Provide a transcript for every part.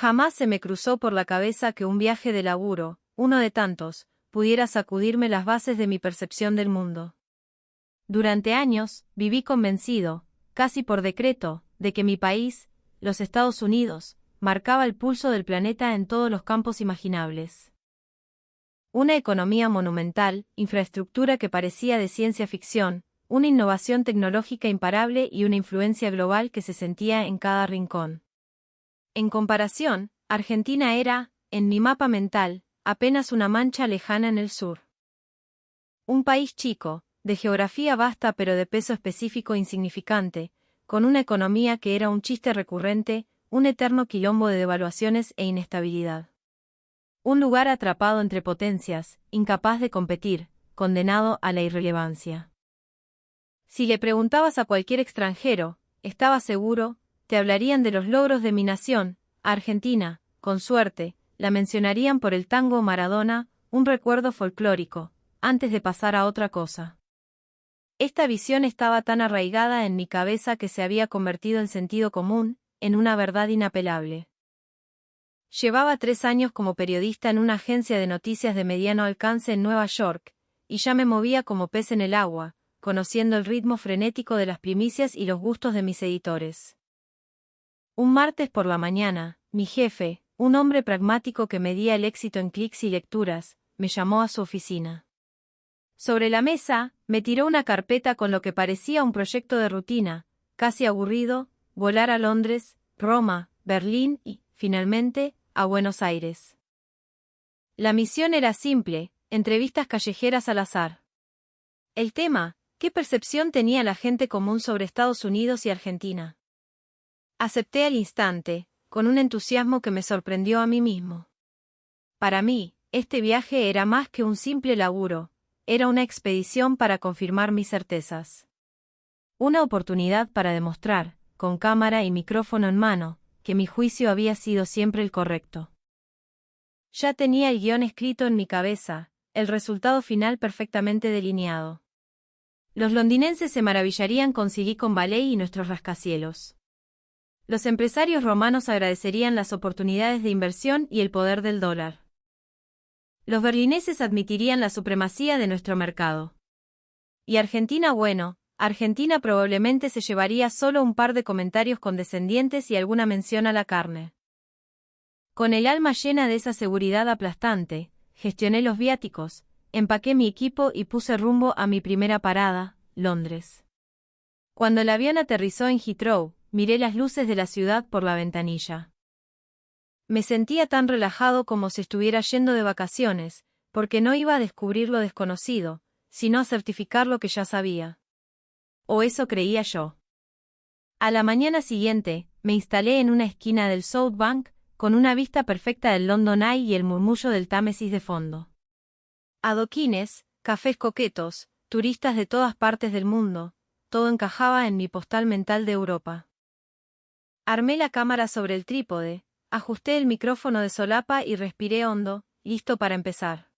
Jamás se me cruzó por la cabeza que un viaje de laburo, uno de tantos, pudiera sacudirme las bases de mi percepción del mundo. Durante años, viví convencido, casi por decreto, de que mi país, los Estados Unidos, marcaba el pulso del planeta en todos los campos imaginables. Una economía monumental, infraestructura que parecía de ciencia ficción, una innovación tecnológica imparable y una influencia global que se sentía en cada rincón. En comparación, Argentina era, en mi mapa mental, apenas una mancha lejana en el sur. Un país chico, de geografía vasta pero de peso específico insignificante, con una economía que era un chiste recurrente, un eterno quilombo de devaluaciones e inestabilidad. Un lugar atrapado entre potencias, incapaz de competir, condenado a la irrelevancia. Si le preguntabas a cualquier extranjero, estaba seguro, te hablarían de los logros de mi nación, Argentina, con suerte, la mencionarían por el tango o Maradona, un recuerdo folclórico, antes de pasar a otra cosa. Esta visión estaba tan arraigada en mi cabeza que se había convertido en sentido común, en una verdad inapelable. Llevaba 3 años como periodista en una agencia de noticias de mediano alcance en Nueva York, y ya me movía como pez en el agua, conociendo el ritmo frenético de las primicias y los gustos de mis editores. Un martes por la mañana, mi jefe, un hombre pragmático que medía el éxito en clics y lecturas, me llamó a su oficina. Sobre la mesa, me tiró una carpeta con lo que parecía un proyecto de rutina, casi aburrido, volar a Londres, Roma, Berlín y, finalmente, a Buenos Aires. La misión era simple, entrevistas callejeras al azar. El tema, ¿qué percepción tenía la gente común sobre Estados Unidos y Argentina? Acepté al instante, con un entusiasmo que me sorprendió a mí mismo. Para mí, este viaje era más que un simple laburo, era una expedición para confirmar mis certezas. Una oportunidad para demostrar, con cámara y micrófono en mano, que mi juicio había sido siempre el correcto. Ya tenía el guión escrito en mi cabeza, el resultado final perfectamente delineado. Los londinenses se maravillarían con Silicon Valley y nuestros rascacielos. Los empresarios romanos agradecerían las oportunidades de inversión y el poder del dólar. Los berlineses admitirían la supremacía de nuestro mercado. Y Argentina, bueno, Argentina probablemente se llevaría solo un par de comentarios condescendientes y alguna mención a la carne. Con el alma llena de esa seguridad aplastante, gestioné los viáticos, empaqué mi equipo y puse rumbo a mi primera parada, Londres. Cuando el avión aterrizó en Heathrow, miré las luces de la ciudad por la ventanilla. Me sentía tan relajado como si estuviera yendo de vacaciones, porque no iba a descubrir lo desconocido, sino a certificar lo que ya sabía. O eso creía yo. A la mañana siguiente, me instalé en una esquina del South Bank, con una vista perfecta del London Eye y el murmullo del Támesis de fondo. Adoquines, cafés coquetos, turistas de todas partes del mundo, todo encajaba en mi postal mental de Europa. Armé la cámara sobre el trípode, ajusté el micrófono de solapa y respiré hondo, listo para empezar.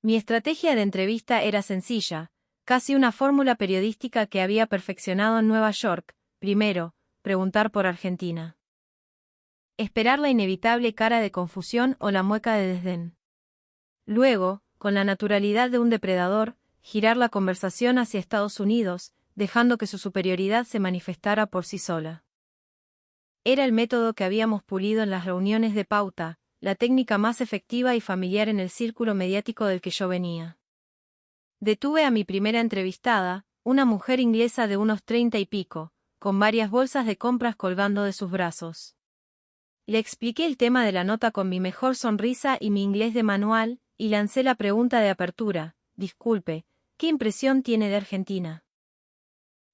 Mi estrategia de entrevista era sencilla, casi una fórmula periodística que había perfeccionado en Nueva York. Primero, preguntar por Argentina. Esperar la inevitable cara de confusión o la mueca de desdén. Luego, con la naturalidad de un depredador, girar la conversación hacia Estados Unidos, dejando que su superioridad se manifestara por sí sola. Era el método que habíamos pulido en las reuniones de pauta, la técnica más efectiva y familiar en el círculo mediático del que yo venía. Detuve a mi primera entrevistada, una mujer inglesa de unos 30 y pico, con varias bolsas de compras colgando de sus brazos. Le expliqué el tema de la nota con mi mejor sonrisa y mi inglés de manual, y lancé la pregunta de apertura: disculpe, ¿qué impresión tiene de Argentina?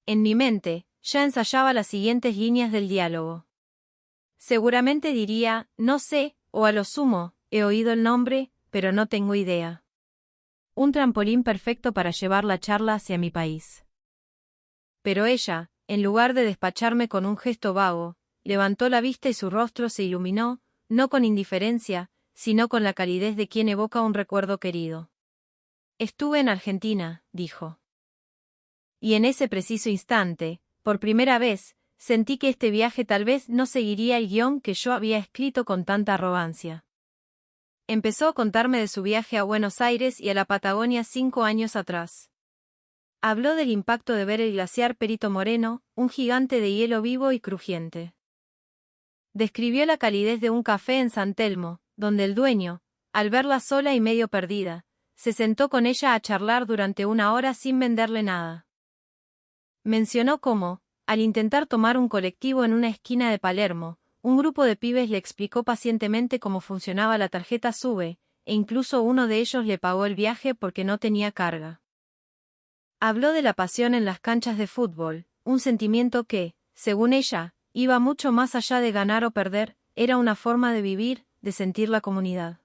En mi mente, ya ensayaba las siguientes líneas del diálogo. Seguramente diría, no sé, o a lo sumo, he oído el nombre, pero no tengo idea. Un trampolín perfecto para llevar la charla hacia mi país. Pero ella, en lugar de despacharme con un gesto vago, levantó la vista y su rostro se iluminó, no con indiferencia, sino con la calidez de quien evoca un recuerdo querido. Estuve en Argentina, dijo. Y en ese preciso instante, por primera vez, sentí que este viaje tal vez no seguiría el guión que yo había escrito con tanta arrogancia. Empezó a contarme de su viaje a Buenos Aires y a la Patagonia 5 años atrás. Habló del impacto de ver el glaciar Perito Moreno, un gigante de hielo vivo y crujiente. Describió la calidez de un café en San Telmo, donde el dueño, al verla sola y medio perdida, se sentó con ella a charlar durante 1 hora sin venderle nada. Mencionó cómo, al intentar tomar un colectivo en una esquina de Palermo, un grupo de pibes le explicó pacientemente cómo funcionaba la tarjeta SUBE, e incluso uno de ellos le pagó el viaje porque no tenía carga. Habló de la pasión en las canchas de fútbol, un sentimiento que, según ella, iba mucho más allá de ganar o perder, era una forma de vivir, de sentir la comunidad.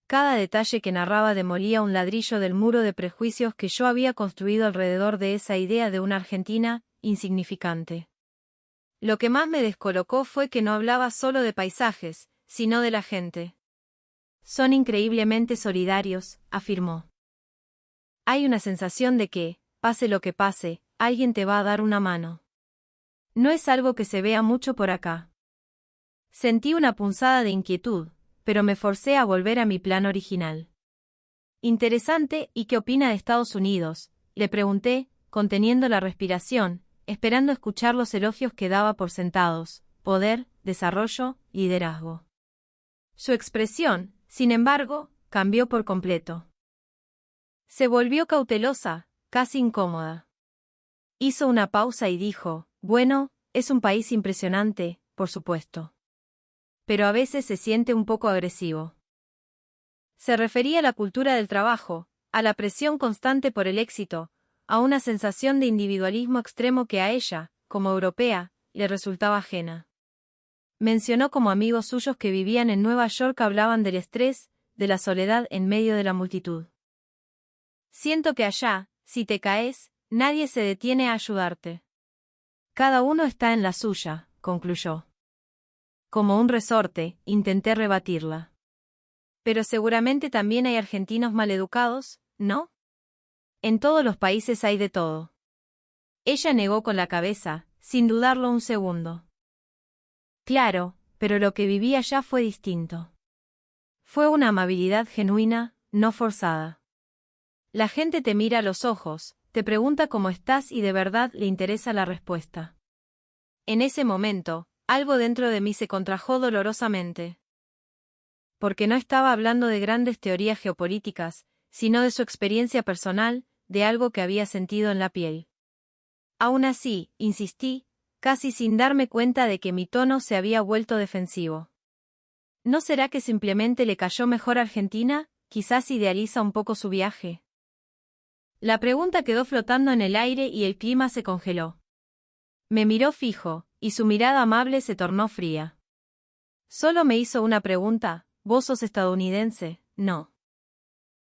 Cada detalle que narraba demolía un ladrillo del muro de prejuicios que yo había construido alrededor de esa idea de una Argentina insignificante. Lo que más me descolocó fue que no hablaba solo de paisajes, sino de la gente. Son increíblemente solidarios, afirmó. Hay una sensación de que, pase lo que pase, alguien te va a dar una mano. No es algo que se vea mucho por acá. Sentí una punzada de inquietud, pero me forcé a volver a mi plan original. Interesante, ¿y qué opina de Estados Unidos?, le pregunté, conteniendo la respiración, esperando escuchar los elogios que daba por sentados: poder, desarrollo, liderazgo. Su expresión, sin embargo, cambió por completo. Se volvió cautelosa, casi incómoda. Hizo una pausa y dijo: bueno, es un país impresionante, por supuesto. Pero a veces se siente un poco agresivo. Se refería a la cultura del trabajo, a la presión constante por el éxito, a una sensación de individualismo extremo que a ella, como europea, le resultaba ajena. Mencionó cómo amigos suyos que vivían en Nueva York hablaban del estrés, de la soledad en medio de la multitud. Siento que allá, si te caes, nadie se detiene a ayudarte. Cada uno está en la suya, concluyó. Como un resorte, intenté rebatirla. Pero seguramente también hay argentinos maleducados, ¿no? En todos los países hay de todo. Ella negó con la cabeza, sin dudarlo un segundo. Claro, pero lo que viví allá fue distinto. Fue una amabilidad genuina, no forzada. La gente te mira a los ojos, te pregunta cómo estás y de verdad le interesa la respuesta. En ese momento, algo dentro de mí se contrajo dolorosamente. Porque no estaba hablando de grandes teorías geopolíticas, sino de su experiencia personal, de algo que había sentido en la piel. Aún así, insistí, casi sin darme cuenta de que mi tono se había vuelto defensivo. ¿No será que simplemente le cayó mejor Argentina? Quizás idealiza un poco su viaje. La pregunta quedó flotando en el aire y el clima se congeló. Me miró fijo, y su mirada amable se tornó fría. Solo me hizo una pregunta: ¿vos sos estadounidense? No.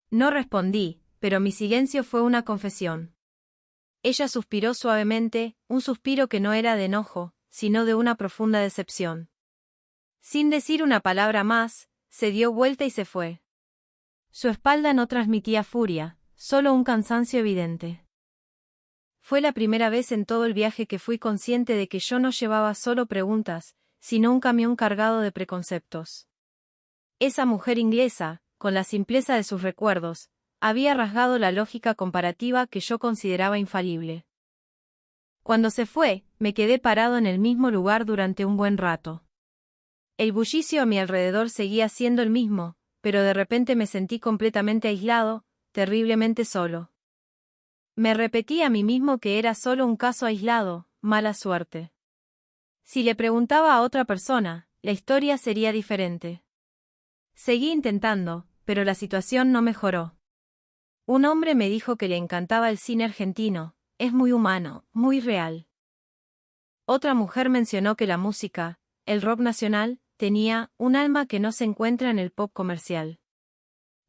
No respondí, pero mi silencio fue una confesión. Ella suspiró suavemente, un suspiro que no era de enojo, sino de una profunda decepción. Sin decir una palabra más, se dio vuelta y se fue. Su espalda no transmitía furia, solo un cansancio evidente. Fue la primera vez en todo el viaje que fui consciente de que yo no llevaba solo preguntas, sino un camión cargado de preconceptos. Esa mujer inglesa, con la simpleza de sus recuerdos, había rasgado la lógica comparativa que yo consideraba infalible. Cuando se fue, me quedé parado en el mismo lugar durante un buen rato. El bullicio a mi alrededor seguía siendo el mismo, pero de repente me sentí completamente aislado, terriblemente solo. Me repetí a mí mismo que era solo un caso aislado, mala suerte. Si le preguntaba a otra persona, la historia sería diferente. Seguí intentando, pero la situación no mejoró. Un hombre me dijo que le encantaba el cine argentino, es muy humano, muy real. Otra mujer mencionó que la música, el rock nacional, tenía un alma que no se encuentra en el pop comercial.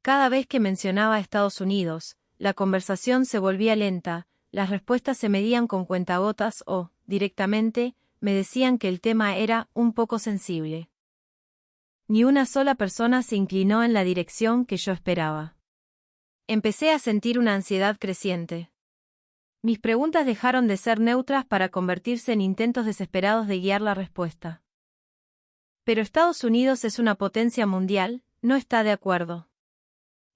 Cada vez que mencionaba a Estados Unidos, la conversación se volvía lenta, las respuestas se medían con cuentagotas o, directamente, me decían que el tema era un poco sensible. Ni una sola persona se inclinó en la dirección que yo esperaba. Empecé a sentir una ansiedad creciente. Mis preguntas dejaron de ser neutras para convertirse en intentos desesperados de guiar la respuesta. Pero Estados Unidos es una potencia mundial, no está de acuerdo.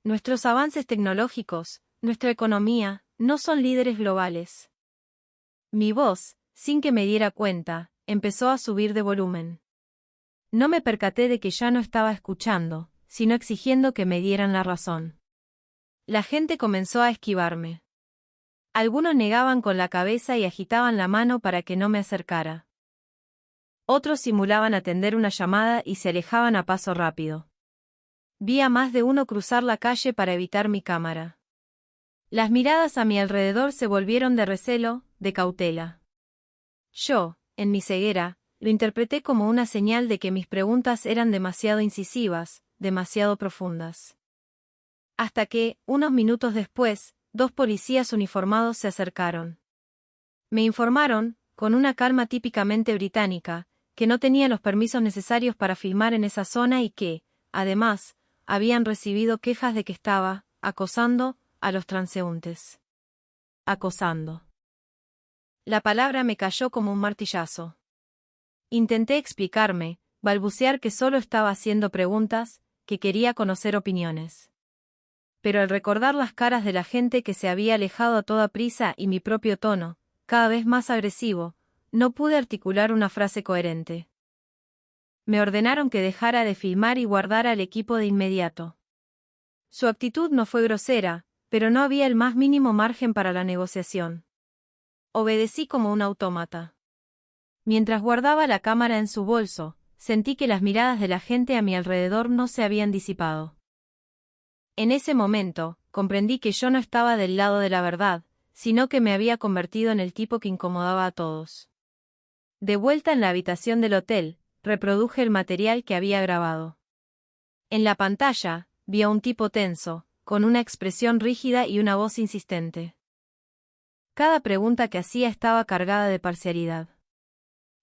Nuestros avances tecnológicos, nuestra economía, no son líderes globales. Mi voz, sin que me diera cuenta, empezó a subir de volumen. No me percaté de que ya no estaba escuchando, sino exigiendo que me dieran la razón. La gente comenzó a esquivarme. Algunos negaban con la cabeza y agitaban la mano para que no me acercara. Otros simulaban atender una llamada y se alejaban a paso rápido. Vi a más de uno cruzar la calle para evitar mi cámara. Las miradas a mi alrededor se volvieron de recelo, de cautela. Yo, en mi ceguera, lo interpreté como una señal de que mis preguntas eran demasiado incisivas, demasiado profundas. Hasta que, unos minutos después, 2 policías uniformados se acercaron. Me informaron, con una calma típicamente británica, que no tenía los permisos necesarios para filmar en esa zona y que, además, habían recibido quejas de que estaba acosando a los transeúntes. Acosando. La palabra me cayó como un martillazo. Intenté explicarme, balbucear que solo estaba haciendo preguntas, que quería conocer opiniones. Pero al recordar las caras de la gente que se había alejado a toda prisa y mi propio tono, cada vez más agresivo, no pude articular una frase coherente. Me ordenaron que dejara de filmar y guardara el equipo de inmediato. Su actitud no fue grosera, pero no había el más mínimo margen para la negociación. Obedecí como un autómata. Mientras guardaba la cámara en su bolso, sentí que las miradas de la gente a mi alrededor no se habían disipado. En ese momento, comprendí que yo no estaba del lado de la verdad, sino que me había convertido en el tipo que incomodaba a todos. De vuelta en la habitación del hotel, reproduje el material que había grabado. En la pantalla, vi a un tipo tenso, con una expresión rígida y una voz insistente. Cada pregunta que hacía estaba cargada de parcialidad.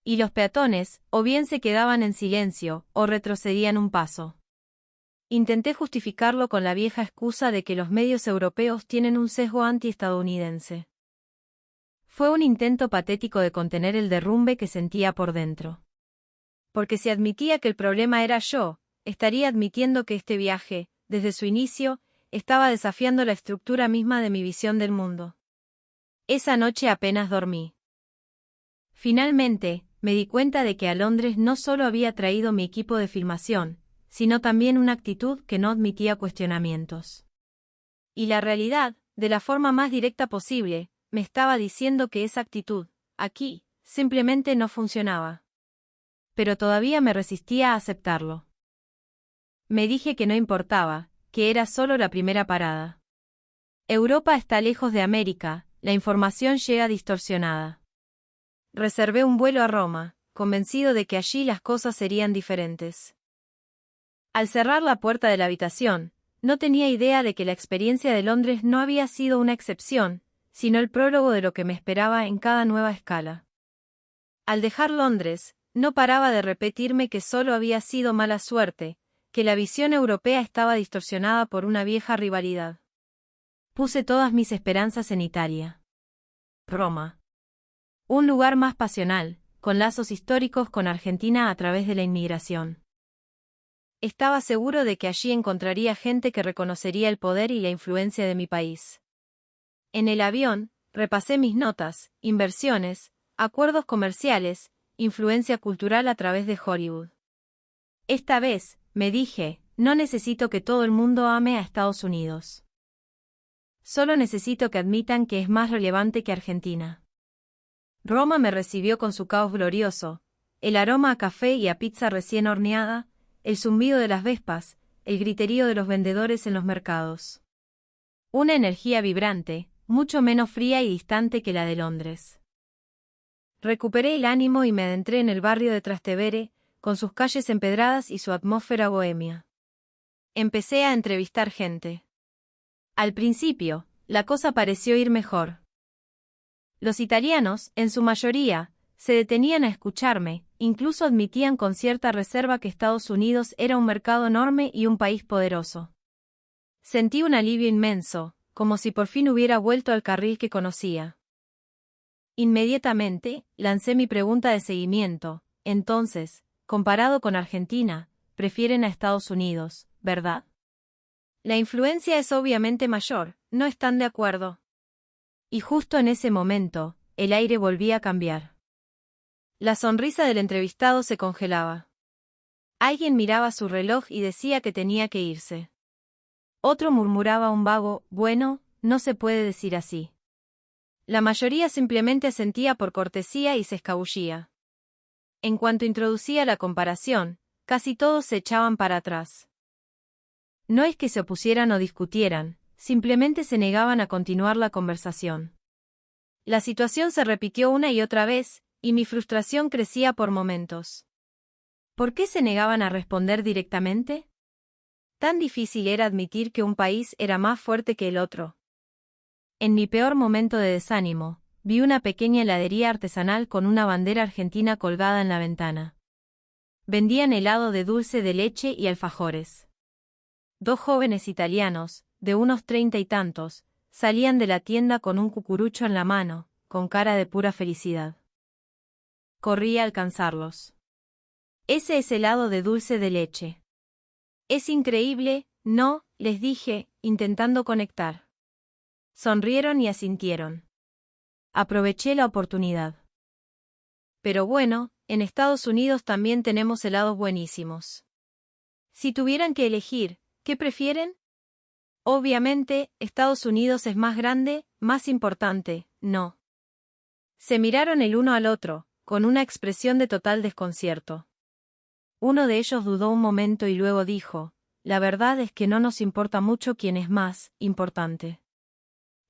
Y los peatones, o bien se quedaban en silencio, o retrocedían un paso. Intenté justificarlo con la vieja excusa de que los medios europeos tienen un sesgo anti-estadounidense. Fue un intento patético de contener el derrumbe que sentía por dentro. Porque si admitía que el problema era yo, estaría admitiendo que este viaje, desde su inicio, estaba desafiando la estructura misma de mi visión del mundo. Esa noche apenas dormí. Finalmente, me di cuenta de que a Londres no solo había traído mi equipo de filmación, sino también una actitud que no admitía cuestionamientos. Y la realidad, de la forma más directa posible, me estaba diciendo que esa actitud, aquí, simplemente no funcionaba. Pero todavía me resistía a aceptarlo. Me dije que no importaba, que era solo la primera parada. Europa está lejos de América, la información llega distorsionada. Reservé un vuelo a Roma, convencido de que allí las cosas serían diferentes. Al cerrar la puerta de la habitación, no tenía idea de que la experiencia de Londres no había sido una excepción, sino el prólogo de lo que me esperaba en cada nueva escala. Al dejar Londres, no paraba de repetirme que solo había sido mala suerte, que la visión europea estaba distorsionada por una vieja rivalidad. Puse todas mis esperanzas en Italia. Roma. Un lugar más pasional, con lazos históricos con Argentina a través de la inmigración. Estaba seguro de que allí encontraría gente que reconocería el poder y la influencia de mi país. En el avión, repasé mis notas, inversiones, acuerdos comerciales, influencia cultural a través de Hollywood. Esta vez, me dije, no necesito que todo el mundo ame a Estados Unidos. Solo necesito que admitan que es más relevante que Argentina. Roma me recibió con su caos glorioso, el aroma a café y a pizza recién horneada, el zumbido de las vespas, el griterío de los vendedores en los mercados. Una energía vibrante, mucho menos fría y distante que la de Londres. Recuperé el ánimo y me adentré en el barrio de Trastevere, con sus calles empedradas y su atmósfera bohemia. Empecé a entrevistar gente. Al principio, la cosa pareció ir mejor. Los italianos, en su mayoría, se detenían a escucharme, incluso admitían con cierta reserva que Estados Unidos era un mercado enorme y un país poderoso. Sentí un alivio inmenso, como si por fin hubiera vuelto al carril que conocía. Inmediatamente, lancé mi pregunta de seguimiento. Entonces, comparado con Argentina, prefieren a Estados Unidos, ¿verdad? La influencia es obviamente mayor, ¿no están de acuerdo? Y justo en ese momento, el aire volvía a cambiar. La sonrisa del entrevistado se congelaba. Alguien miraba su reloj y decía que tenía que irse. Otro murmuraba un vago, bueno, no se puede decir así. La mayoría simplemente asentía por cortesía y se escabullía. En cuanto introducía la comparación, casi todos se echaban para atrás. No es que se opusieran o discutieran, simplemente se negaban a continuar la conversación. La situación se repitió una y otra vez, y mi frustración crecía por momentos. ¿Por qué se negaban a responder directamente? Tan difícil era admitir que un país era más fuerte que el otro. En mi peor momento de desánimo, vi una pequeña heladería artesanal con una bandera argentina colgada en la ventana. Vendían helado de dulce de leche y alfajores. Dos jóvenes italianos, de unos 30 y tantos, salían de la tienda con un cucurucho en la mano, con cara de pura felicidad. Corrí a alcanzarlos. Ese es helado de dulce de leche. Es increíble, ¿no?, les dije, intentando conectar. Sonrieron y asintieron. Aproveché la oportunidad. Pero bueno, en Estados Unidos también tenemos helados buenísimos. Si tuvieran que elegir, ¿qué prefieren? Obviamente, Estados Unidos es más grande, más importante, ¿no? Se miraron el uno al otro, con una expresión de total desconcierto. Uno de ellos dudó un momento y luego dijo, la verdad es que no nos importa mucho quién es más importante.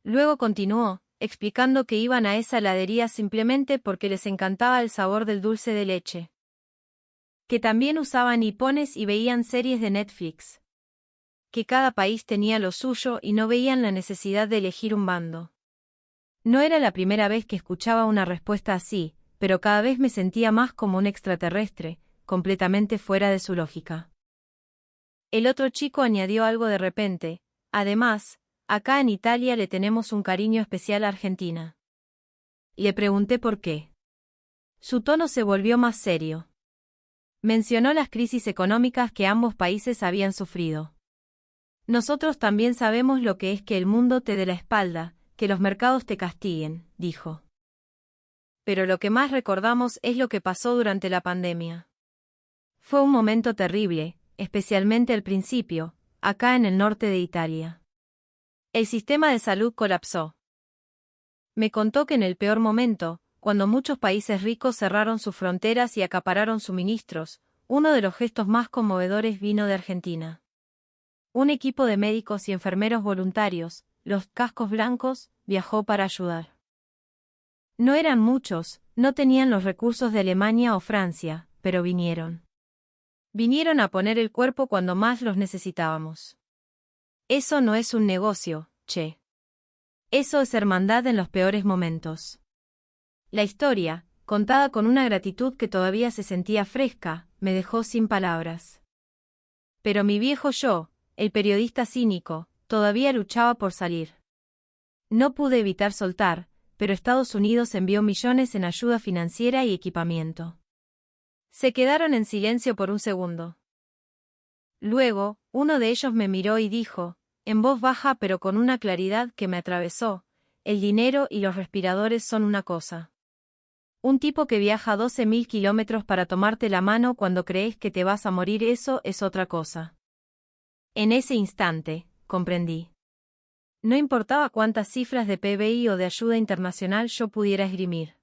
Luego continuó, explicando que iban a esa heladería simplemente porque les encantaba el sabor del dulce de leche. Que también usaban hipones y veían series de Netflix. Que cada país tenía lo suyo y no veían la necesidad de elegir un bando. No era la primera vez que escuchaba una respuesta así, pero cada vez me sentía más como un extraterrestre, completamente fuera de su lógica. El otro chico añadió algo de repente, además, acá en Italia le tenemos un cariño especial a Argentina. Le pregunté por qué. Su tono se volvió más serio. Mencionó las crisis económicas que ambos países habían sufrido. Nosotros también sabemos lo que es que el mundo te dé la espalda, que los mercados te castiguen, dijo. Pero lo que más recordamos es lo que pasó durante la pandemia. Fue un momento terrible, especialmente al principio, acá en el norte de Italia. El sistema de salud colapsó. Me contó que en el peor momento, cuando muchos países ricos cerraron sus fronteras y acapararon suministros, uno de los gestos más conmovedores vino de Argentina. Un equipo de médicos y enfermeros voluntarios, los cascos blancos, viajó para ayudar. No eran muchos, no tenían los recursos de Alemania o Francia, pero vinieron. Vinieron a poner el cuerpo cuando más los necesitábamos. Eso no es un negocio, che. Eso es hermandad en los peores momentos. La historia, contada con una gratitud que todavía se sentía fresca, me dejó sin palabras. Pero mi viejo yo, el periodista cínico, todavía luchaba por salir. No pude evitar soltar, pero Estados Unidos envió millones en ayuda financiera y equipamiento. Se quedaron en silencio por un segundo. Luego, uno de ellos me miró y dijo, en voz baja pero con una claridad que me atravesó, el dinero y los respiradores son una cosa. Un tipo que viaja 12.000 kilómetros para tomarte la mano cuando crees que te vas a morir, eso es otra cosa. En ese instante, comprendí. No importaba cuántas cifras de PBI o de ayuda internacional yo pudiera esgrimir.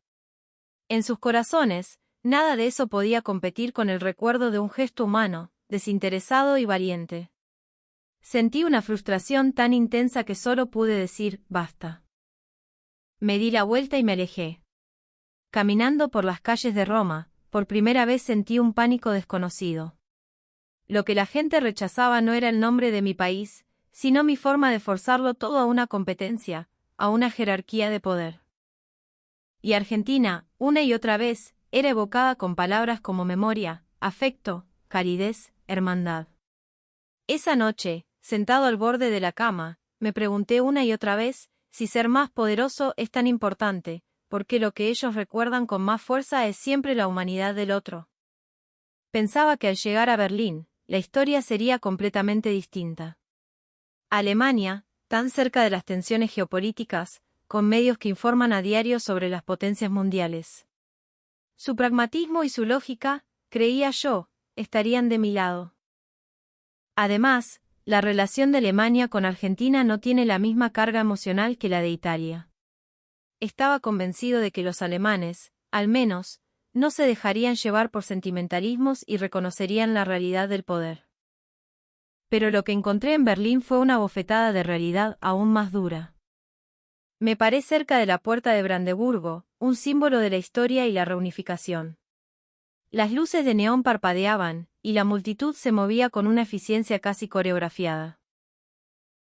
En sus corazones, nada de eso podía competir con el recuerdo de un gesto humano, desinteresado y valiente. Sentí una frustración tan intensa que solo pude decir, basta. Me di la vuelta y me alejé. Caminando por las calles de Roma, por primera vez sentí un pánico desconocido. Lo que la gente rechazaba no era el nombre de mi país, sino mi forma de forzarlo todo a una competencia, a una jerarquía de poder. Y Argentina, una y otra vez, era evocada con palabras como memoria, afecto, calidez, hermandad. Esa noche, sentado al borde de la cama, me pregunté una y otra vez si ser más poderoso es tan importante, porque lo que ellos recuerdan con más fuerza es siempre la humanidad del otro. Pensaba que al llegar a Berlín, la historia sería completamente distinta. Alemania, tan cerca de las tensiones geopolíticas, con medios que informan a diario sobre las potencias mundiales. Su pragmatismo y su lógica, creía yo, estarían de mi lado. Además, la relación de Alemania con Argentina no tiene la misma carga emocional que la de Italia. Estaba convencido de que los alemanes, al menos, no se dejarían llevar por sentimentalismos y reconocerían la realidad del poder. Pero lo que encontré en Berlín fue una bofetada de realidad aún más dura. Me paré cerca de la puerta de Brandeburgo, un símbolo de la historia y la reunificación. Las luces de neón parpadeaban, y la multitud se movía con una eficiencia casi coreografiada.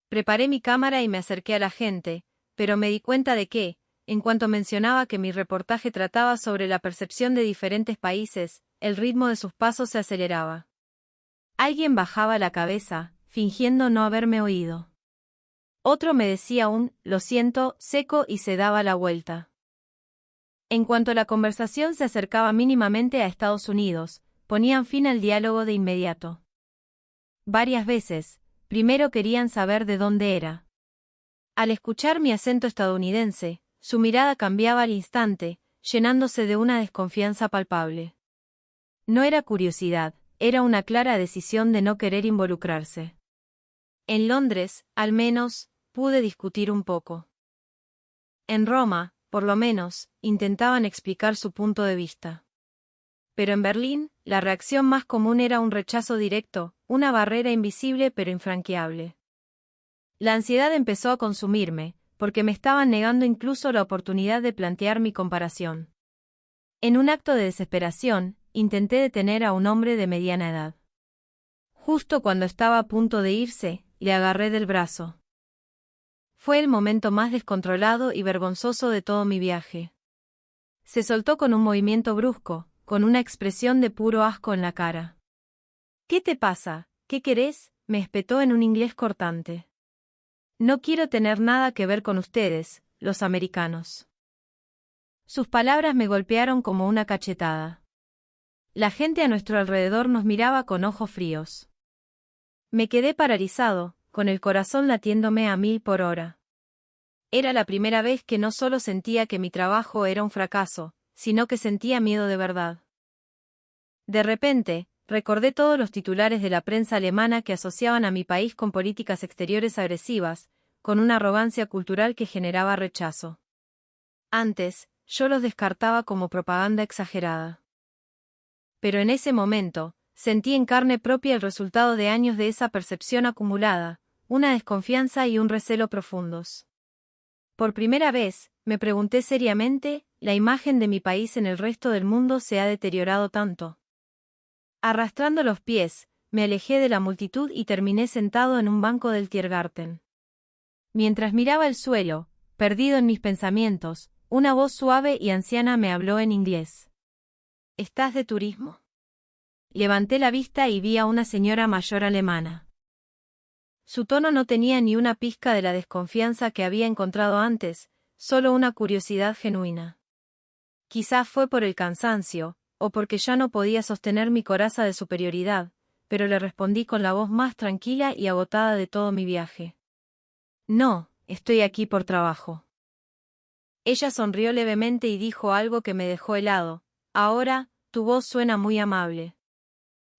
Preparé mi cámara y me acerqué a la gente, pero me di cuenta de que, en cuanto mencionaba que mi reportaje trataba sobre la percepción de diferentes países, el ritmo de sus pasos se aceleraba. Alguien bajaba la cabeza, fingiendo no haberme oído. Otro me decía un «lo siento» seco y se daba la vuelta. En cuanto la conversación se acercaba mínimamente a Estados Unidos, ponían fin al diálogo de inmediato. Varias veces, primero querían saber de dónde era. Al escuchar mi acento estadounidense, su mirada cambiaba al instante, llenándose de una desconfianza palpable. No era curiosidad, era una clara decisión de no querer involucrarse. En Londres, al menos, pude discutir un poco. En Roma, por lo menos, intentaban explicar su punto de vista. Pero en Berlín, la reacción más común era un rechazo directo, una barrera invisible pero infranqueable. La ansiedad empezó a consumirme, porque me estaban negando incluso la oportunidad de plantear mi comparación. En un acto de desesperación, intenté detener a un hombre de mediana edad. Justo cuando estaba a punto de irse, le agarré del brazo. Fue el momento más descontrolado y vergonzoso de todo mi viaje. Se soltó con un movimiento brusco, con una expresión de puro asco en la cara. «¿Qué te pasa? ¿Qué querés?», me espetó en un inglés cortante. «No quiero tener nada que ver con ustedes, los americanos». Sus palabras me golpearon como una cachetada. La gente a nuestro alrededor nos miraba con ojos fríos. Me quedé paralizado, con el corazón latiéndome a 1000 por hora. Era la primera vez que no solo sentía que mi trabajo era un fracaso, sino que sentía miedo de verdad. De repente, recordé todos los titulares de la prensa alemana que asociaban a mi país con políticas exteriores agresivas, con una arrogancia cultural que generaba rechazo. Antes, yo los descartaba como propaganda exagerada. Pero en ese momento, sentí en carne propia el resultado de años de esa percepción acumulada, una desconfianza y un recelo profundos. Por primera vez, me pregunté seriamente, ¿la imagen de mi país en el resto del mundo se ha deteriorado tanto? Arrastrando los pies, me alejé de la multitud y terminé sentado en un banco del Tiergarten. Mientras miraba el suelo, perdido en mis pensamientos, una voz suave y anciana me habló en inglés. «¿Estás de turismo?». Levanté la vista y vi a una señora mayor alemana. Su tono no tenía ni una pizca de la desconfianza que había encontrado antes, solo una curiosidad genuina. Quizás fue por el cansancio, o porque ya no podía sostener mi coraza de superioridad, pero le respondí con la voz más tranquila y agotada de todo mi viaje. «No, estoy aquí por trabajo». Ella sonrió levemente y dijo algo que me dejó helado. «Ahora, tu voz suena muy amable.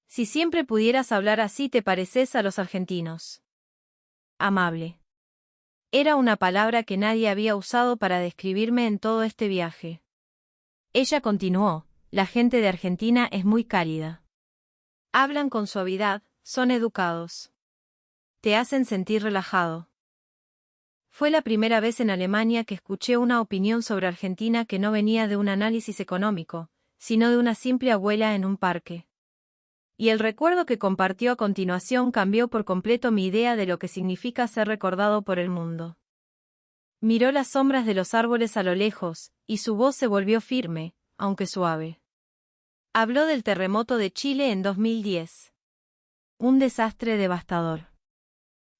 Si siempre pudieras hablar así te pareces a los argentinos». Amable. Era una palabra que nadie había usado para describirme en todo este viaje. Ella continuó, «La gente de Argentina es muy cálida. Hablan con suavidad, son educados. Te hacen sentir relajado». Fue la primera vez en Alemania que escuché una opinión sobre Argentina que no venía de un análisis económico, sino de una simple abuela en un parque. Y el recuerdo que compartió a continuación cambió por completo mi idea de lo que significa ser recordado por el mundo. Miró las sombras de los árboles a lo lejos, y su voz se volvió firme, aunque suave. Habló del terremoto de Chile en 2010. Un desastre devastador.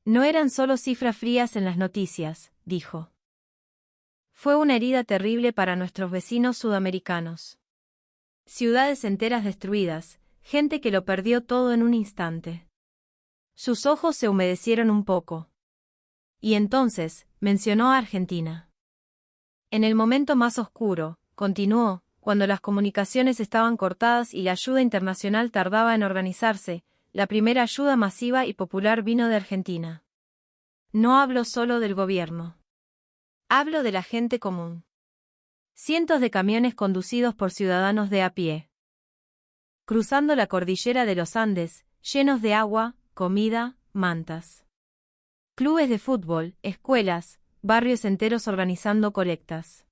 No eran solo cifras frías en las noticias, dijo. Fue una herida terrible para nuestros vecinos sudamericanos. Ciudades enteras destruidas, gente que lo perdió todo en un instante. Sus ojos se humedecieron un poco. Y entonces, mencionó a Argentina. En el momento más oscuro, continuó, cuando las comunicaciones estaban cortadas y la ayuda internacional tardaba en organizarse, la primera ayuda masiva y popular vino de Argentina. No hablo solo del gobierno. Hablo de la gente común. Cientos de camiones conducidos por ciudadanos de a pie. Cruzando la cordillera de los Andes, llenos de agua, comida, mantas. Clubes de fútbol, escuelas, barrios enteros organizando colectas.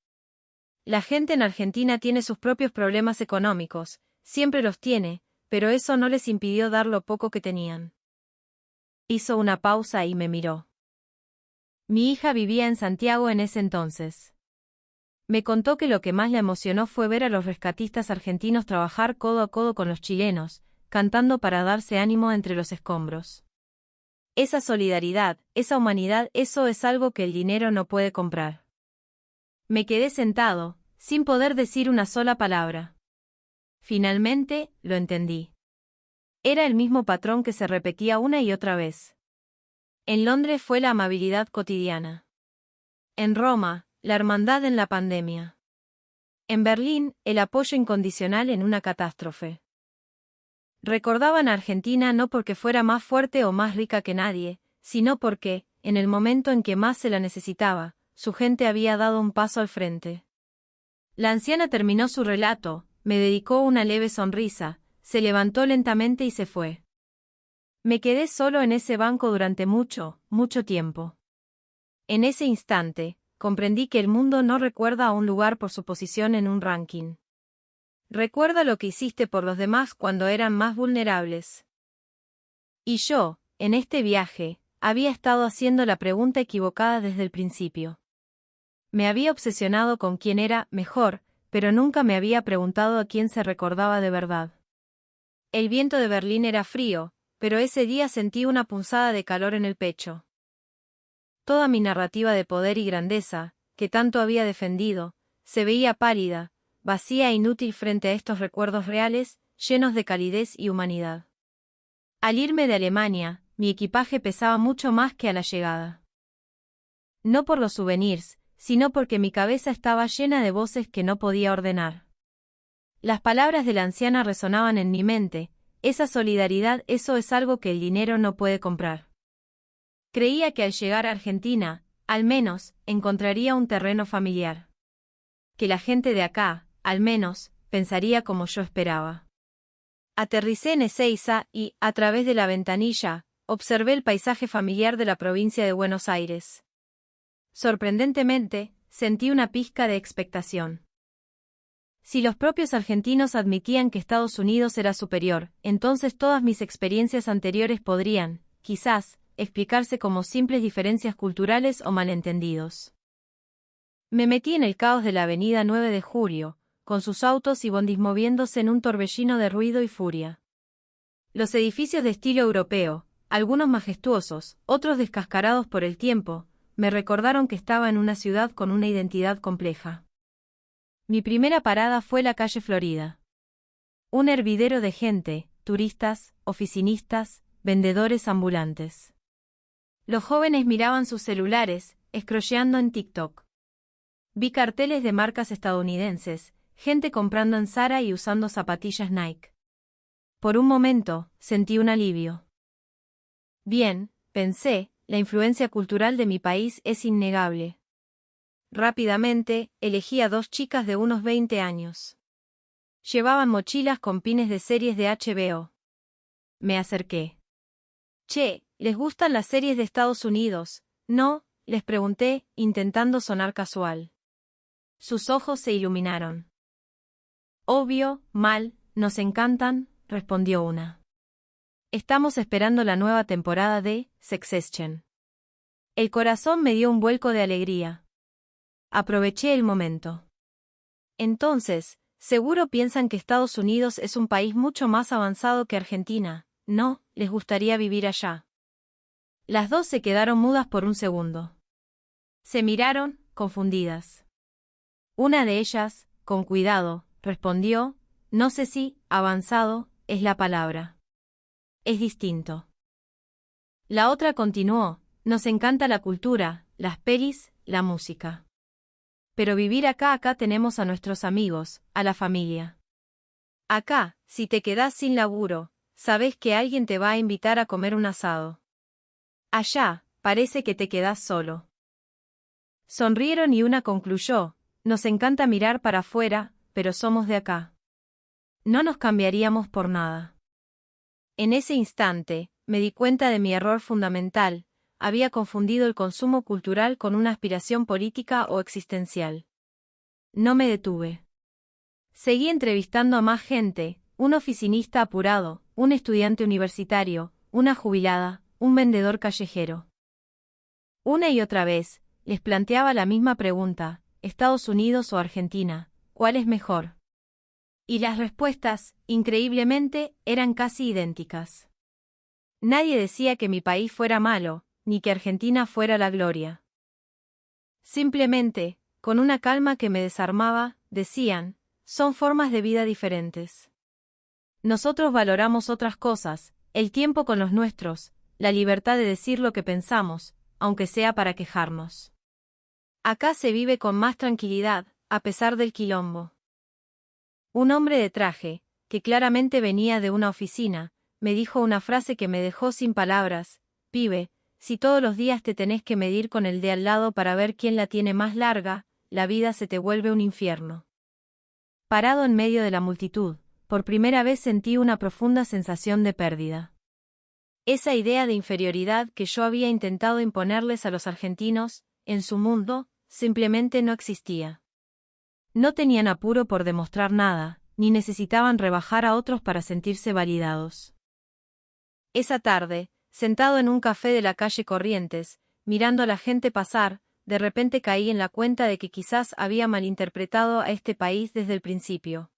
La gente en Argentina tiene sus propios problemas económicos, siempre los tiene, pero eso no les impidió dar lo poco que tenían. Hizo una pausa y me miró. Mi hija vivía en Santiago en ese entonces. Me contó que lo que más la emocionó fue ver a los rescatistas argentinos trabajar codo a codo con los chilenos, cantando para darse ánimo entre los escombros. Esa solidaridad, esa humanidad, eso es algo que el dinero no puede comprar. Me quedé sentado, sin poder decir una sola palabra. Finalmente, lo entendí. Era el mismo patrón que se repetía una y otra vez. En Londres fue la amabilidad cotidiana. En Roma, la hermandad en la pandemia. En Berlín, el apoyo incondicional en una catástrofe. Recordaban a Argentina no porque fuera más fuerte o más rica que nadie, sino porque, en el momento en que más se la necesitaba, su gente había dado un paso al frente. La anciana terminó su relato, me dedicó una leve sonrisa, se levantó lentamente y se fue. Me quedé solo en ese banco durante mucho, mucho tiempo. En ese instante, comprendí que el mundo no recuerda a un lugar por su posición en un ranking. Recuerda lo que hiciste por los demás cuando eran más vulnerables. Y yo, en este viaje, había estado haciendo la pregunta equivocada desde el principio. Me había obsesionado con quién era mejor, pero nunca me había preguntado a quién se recordaba de verdad. El viento de Berlín era frío, pero ese día sentí una punzada de calor en el pecho. Toda mi narrativa de poder y grandeza, que tanto había defendido, se veía pálida, vacía e inútil frente a estos recuerdos reales, llenos de calidez y humanidad. Al irme de Alemania, mi equipaje pesaba mucho más que a la llegada. No por los souvenirs, sino porque mi cabeza estaba llena de voces que no podía ordenar. Las palabras de la anciana resonaban en mi mente, esa solidaridad, eso es algo que el dinero no puede comprar. Creía que al llegar a Argentina, al menos, encontraría un terreno familiar. Que la gente de acá, al menos, pensaría como yo esperaba. Aterricé en Ezeiza y, a través de la ventanilla, observé el paisaje familiar de la provincia de Buenos Aires. Sorprendentemente, sentí una pizca de expectación. Si los propios argentinos admitían que Estados Unidos era superior, entonces todas mis experiencias anteriores podrían, quizás, explicarse como simples diferencias culturales o malentendidos. Me metí en el caos de la avenida 9 de Julio, con sus autos y bondis moviéndose en un torbellino de ruido y furia. Los edificios de estilo europeo, algunos majestuosos, otros descascarados por el tiempo, me recordaron que estaba en una ciudad con una identidad compleja. Mi primera parada fue la calle Florida. Un hervidero de gente, turistas, oficinistas, vendedores ambulantes. Los jóvenes miraban sus celulares, scrolleando en TikTok. Vi carteles de marcas estadounidenses, gente comprando en Zara y usando zapatillas Nike. Por un momento, sentí un alivio. Bien, pensé, la influencia cultural de mi país es innegable. Rápidamente, elegí a dos chicas de unos 20 años. Llevaban mochilas con pines de series de HBO. Me acerqué. Che, ¿les gustan las series de Estados Unidos? No, les pregunté, intentando sonar casual. Sus ojos se iluminaron. Obvio, mal, nos encantan, respondió una. Estamos esperando la nueva temporada de Succession. El corazón me dio un vuelco de alegría. Aproveché el momento. Entonces, seguro piensan que Estados Unidos es un país mucho más avanzado que Argentina, ¿no? ¿Les gustaría vivir allá? Las dos se quedaron mudas por un segundo. Se miraron, confundidas. Una de ellas, con cuidado, respondió, no sé si, avanzado, es la palabra. Es distinto. La otra continuó, nos encanta la cultura, las pelis, la música. Pero vivir acá tenemos a nuestros amigos, a la familia. Acá, si te quedás sin laburo, sabes que alguien te va a invitar a comer un asado. Allá, parece que te quedás solo. Sonrieron y una concluyó, nos encanta mirar para afuera, pero somos de acá. No nos cambiaríamos por nada. En ese instante, me di cuenta de mi error fundamental, había confundido el consumo cultural con una aspiración política o existencial. No me detuve. Seguí entrevistando a más gente, un oficinista apurado, un estudiante universitario, una jubilada, un vendedor callejero. Una y otra vez, les planteaba la misma pregunta, ¿Estados Unidos o Argentina? ¿Cuál es mejor? Y las respuestas, increíblemente, eran casi idénticas. Nadie decía que mi país fuera malo, ni que Argentina fuera la gloria. Simplemente, con una calma que me desarmaba, decían, son formas de vida diferentes. Nosotros valoramos otras cosas, el tiempo con los nuestros, la libertad de decir lo que pensamos, aunque sea para quejarnos. Acá se vive con más tranquilidad, a pesar del quilombo. Un hombre de traje, que claramente venía de una oficina, me dijo una frase que me dejó sin palabras, pibe, si todos los días te tenés que medir con el de al lado para ver quién la tiene más larga, la vida se te vuelve un infierno. Parado en medio de la multitud, por primera vez sentí una profunda sensación de pérdida. Esa idea de inferioridad que yo había intentado imponerles a los argentinos, en su mundo, simplemente no existía. No tenían apuro por demostrar nada, ni necesitaban rebajar a otros para sentirse validados. Esa tarde, sentado en un café de la calle Corrientes, mirando a la gente pasar, de repente caí en la cuenta de que quizás había malinterpretado a este país desde el principio.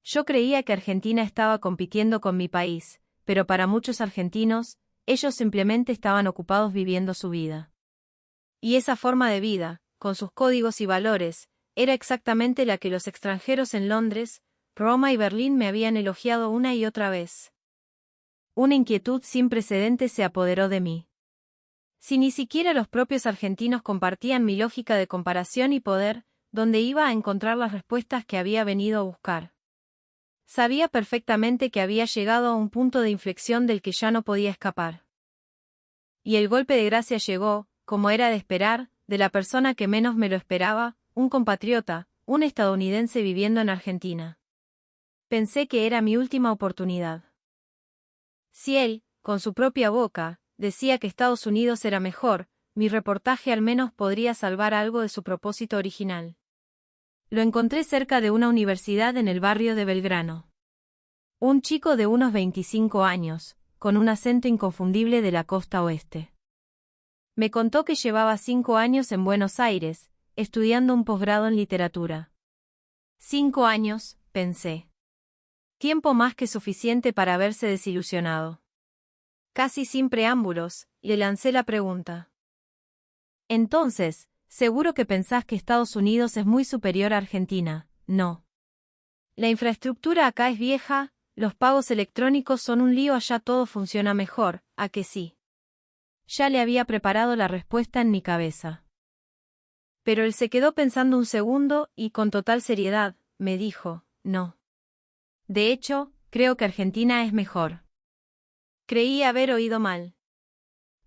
Yo creía que Argentina estaba compitiendo con mi país, pero para muchos argentinos, ellos simplemente estaban ocupados viviendo su vida. Y esa forma de vida, con sus códigos y valores, era exactamente la que los extranjeros en Londres, Roma y Berlín me habían elogiado una y otra vez. Una inquietud sin precedentes se apoderó de mí. Si ni siquiera los propios argentinos compartían mi lógica de comparación y poder, ¿dónde iba a encontrar las respuestas que había venido a buscar? Sabía perfectamente que había llegado a un punto de inflexión del que ya no podía escapar. Y el golpe de gracia llegó, como era de esperar, de la persona que menos me lo esperaba, un compatriota, un estadounidense viviendo en Argentina. Pensé que era mi última oportunidad. Si él, con su propia boca, decía que Estados Unidos era mejor, mi reportaje al menos podría salvar algo de su propósito original. Lo encontré cerca de una universidad en el barrio de Belgrano. Un chico de unos 25 años, con un acento inconfundible de la costa oeste. Me contó que llevaba 5 años en Buenos Aires, estudiando un posgrado en literatura. 5 años, pensé. Tiempo más que suficiente para haberse desilusionado. Casi sin preámbulos, le lancé la pregunta. Entonces, seguro que pensás que Estados Unidos es muy superior a Argentina, ¿no? La infraestructura acá es vieja, los pagos electrónicos son un lío, allá todo funciona mejor, ¿a que sí? Ya le había preparado la respuesta en mi cabeza. Pero él se quedó pensando un segundo y, con total seriedad, me dijo, no. De hecho, creo que Argentina es mejor. Creí haber oído mal.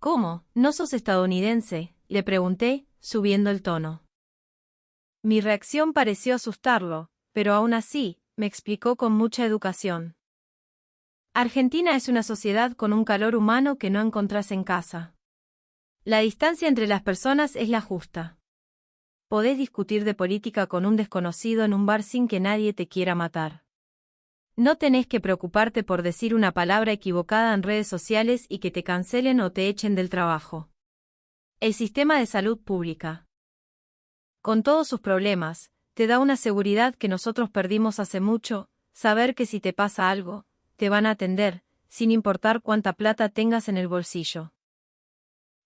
¿Cómo? ¿No sos estadounidense?, le pregunté, subiendo el tono. Mi reacción pareció asustarlo, pero aún así, me explicó con mucha educación. Argentina es una sociedad con un calor humano que no encontrás en casa. La distancia entre las personas es la justa. Podés discutir de política con un desconocido en un bar sin que nadie te quiera matar. No tenés que preocuparte por decir una palabra equivocada en redes sociales y que te cancelen o te echen del trabajo. El sistema de salud pública, con todos sus problemas, te da una seguridad que nosotros perdimos hace mucho, saber que si te pasa algo, te van a atender, sin importar cuánta plata tengas en el bolsillo.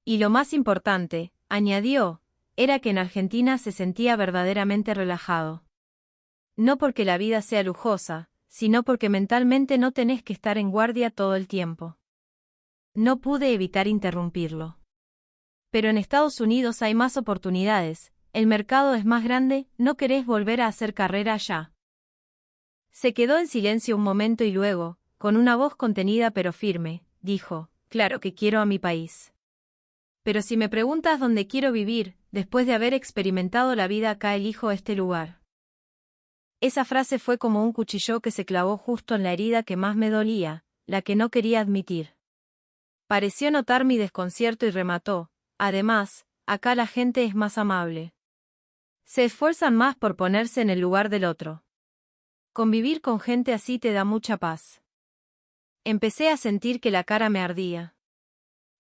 Y lo más importante, añadió, era que en Argentina se sentía verdaderamente relajado. No porque la vida sea lujosa, sino porque mentalmente no tenés que estar en guardia todo el tiempo. No pude evitar interrumpirlo. Pero en Estados Unidos hay más oportunidades, el mercado es más grande, ¿no querés volver a hacer carrera allá? Se quedó en silencio un momento y luego, con una voz contenida pero firme, dijo, claro que quiero a mi país. Pero si me preguntas dónde quiero vivir, después de haber experimentado la vida acá elijo este lugar. Esa frase fue como un cuchillo que se clavó justo en la herida que más me dolía, la que no quería admitir. Pareció notar mi desconcierto y remató, además, acá la gente es más amable. Se esfuerzan más por ponerse en el lugar del otro. Convivir con gente así te da mucha paz. Empecé a sentir que la cara me ardía.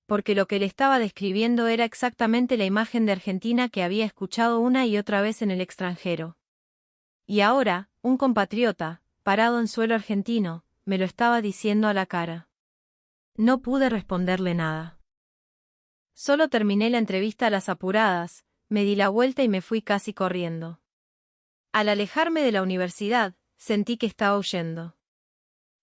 Porque lo que le estaba describiendo era exactamente la imagen de Argentina que había escuchado una y otra vez en el extranjero. Y ahora, un compatriota, parado en suelo argentino, me lo estaba diciendo a la cara. No pude responderle nada. Solo terminé la entrevista a las apuradas, me di la vuelta y me fui casi corriendo. Al alejarme de la universidad, sentí que estaba huyendo.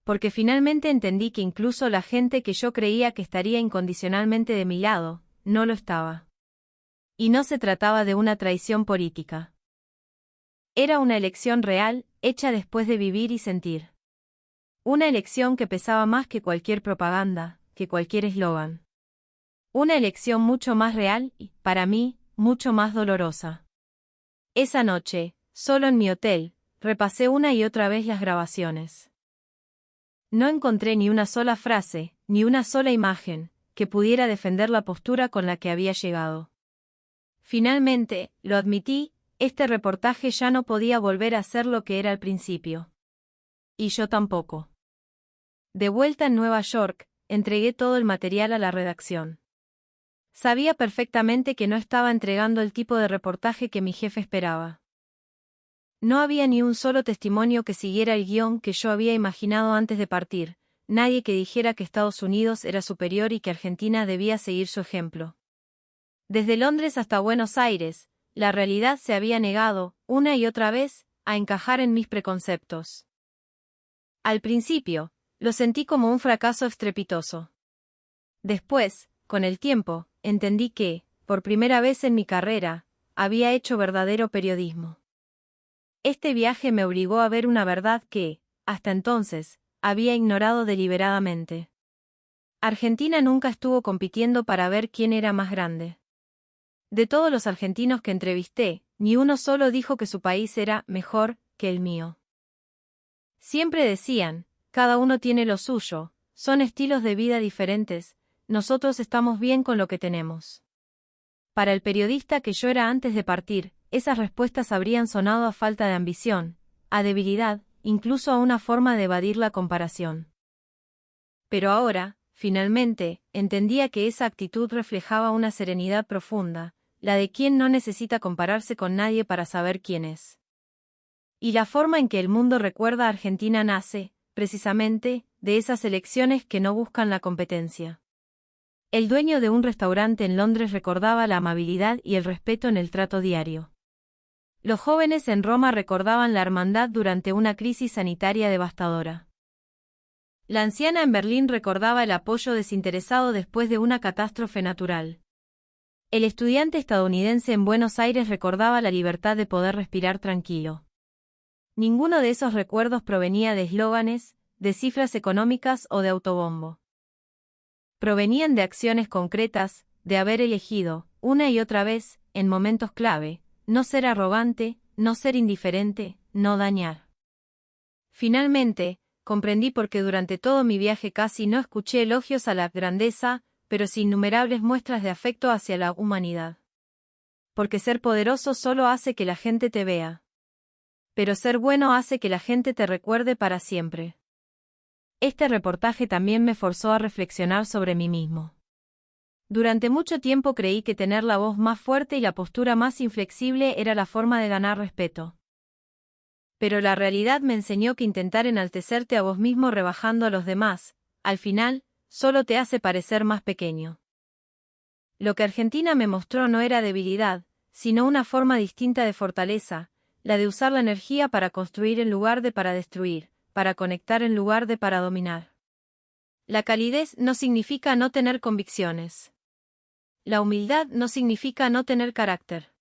Porque finalmente entendí que incluso la gente que yo creía que estaría incondicionalmente de mi lado, no lo estaba. Y no se trataba de una traición política. Era una elección real, hecha después de vivir y sentir. Una elección que pesaba más que cualquier propaganda, que cualquier eslogan. Una elección mucho más real y, para mí, mucho más dolorosa. Esa noche, solo en mi hotel, repasé una y otra vez las grabaciones. No encontré ni una sola frase, ni una sola imagen, que pudiera defender la postura con la que había llegado. Finalmente, lo admití, este reportaje ya no podía volver a ser lo que era al principio. Y yo tampoco. De vuelta en Nueva York, entregué todo el material a la redacción. Sabía perfectamente que no estaba entregando el tipo de reportaje que mi jefe esperaba. No había ni un solo testimonio que siguiera el guión que yo había imaginado antes de partir, nadie que dijera que Estados Unidos era superior y que Argentina debía seguir su ejemplo. Desde Londres hasta Buenos Aires, la realidad se había negado, una y otra vez, a encajar en mis preconceptos. Al principio, lo sentí como un fracaso estrepitoso. Después, con el tiempo, entendí que, por primera vez en mi carrera, había hecho verdadero periodismo. Este viaje me obligó a ver una verdad que, hasta entonces, había ignorado deliberadamente. Argentina nunca estuvo compitiendo para ver quién era más grande. De todos los argentinos que entrevisté, ni uno solo dijo que su país era mejor que el mío. Siempre decían, cada uno tiene lo suyo, son estilos de vida diferentes, nosotros estamos bien con lo que tenemos. Para el periodista que yo era antes de partir, esas respuestas habrían sonado a falta de ambición, a debilidad, incluso a una forma de evadir la comparación. Pero ahora, finalmente, entendía que esa actitud reflejaba una serenidad profunda, la de quien no necesita compararse con nadie para saber quién es. Y la forma en que el mundo recuerda a Argentina nace, precisamente, de esas elecciones que no buscan la competencia. El dueño de un restaurante en Londres recordaba la amabilidad y el respeto en el trato diario. Los jóvenes en Roma recordaban la hermandad durante una crisis sanitaria devastadora. La anciana en Berlín recordaba el apoyo desinteresado después de una catástrofe natural. El estudiante estadounidense en Buenos Aires recordaba la libertad de poder respirar tranquilo. Ninguno de esos recuerdos provenía de eslóganes, de cifras económicas o de autobombo. Provenían de acciones concretas, de haber elegido, una y otra vez, en momentos clave, no ser arrogante, no ser indiferente, no dañar. Finalmente, comprendí por qué durante todo mi viaje casi no escuché elogios a la grandeza, pero sí innumerables muestras de afecto hacia la humanidad. Porque ser poderoso solo hace que la gente te vea. Pero ser bueno hace que la gente te recuerde para siempre. Este reportaje también me forzó a reflexionar sobre mí mismo. Durante mucho tiempo creí que tener la voz más fuerte y la postura más inflexible era la forma de ganar respeto. Pero la realidad me enseñó que intentar enaltecerte a vos mismo rebajando a los demás, al final, solo te hace parecer más pequeño. Lo que Argentina me mostró no era debilidad, sino una forma distinta de fortaleza, la de usar la energía para construir en lugar de para destruir, para conectar en lugar de para dominar. La calidez no significa no tener convicciones. La humildad no significa no tener carácter.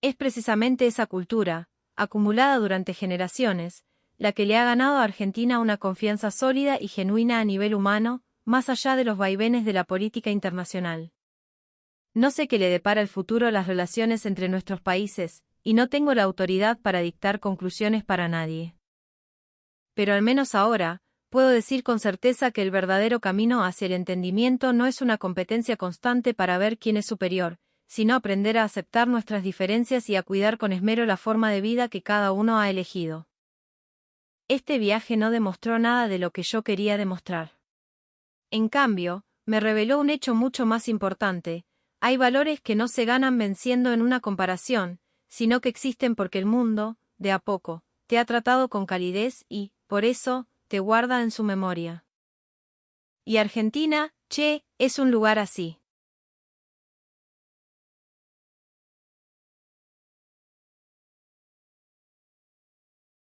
Es precisamente esa cultura, acumulada durante generaciones, la que le ha ganado a Argentina una confianza sólida y genuina a nivel humano, más allá de los vaivenes de la política internacional. No sé qué le depara el futuro a las relaciones entre nuestros países, y no tengo la autoridad para dictar conclusiones para nadie. Pero al menos ahora, puedo decir con certeza que el verdadero camino hacia el entendimiento no es una competencia constante para ver quién es superior, sino aprender a aceptar nuestras diferencias y a cuidar con esmero la forma de vida que cada uno ha elegido. Este viaje no demostró nada de lo que yo quería demostrar. En cambio, me reveló un hecho mucho más importante: hay valores que no se ganan venciendo en una comparación, sino que existen porque el mundo, de a poco, te ha tratado con calidez y, por eso, te guarda en su memoria. Y Argentina, che, es un lugar así.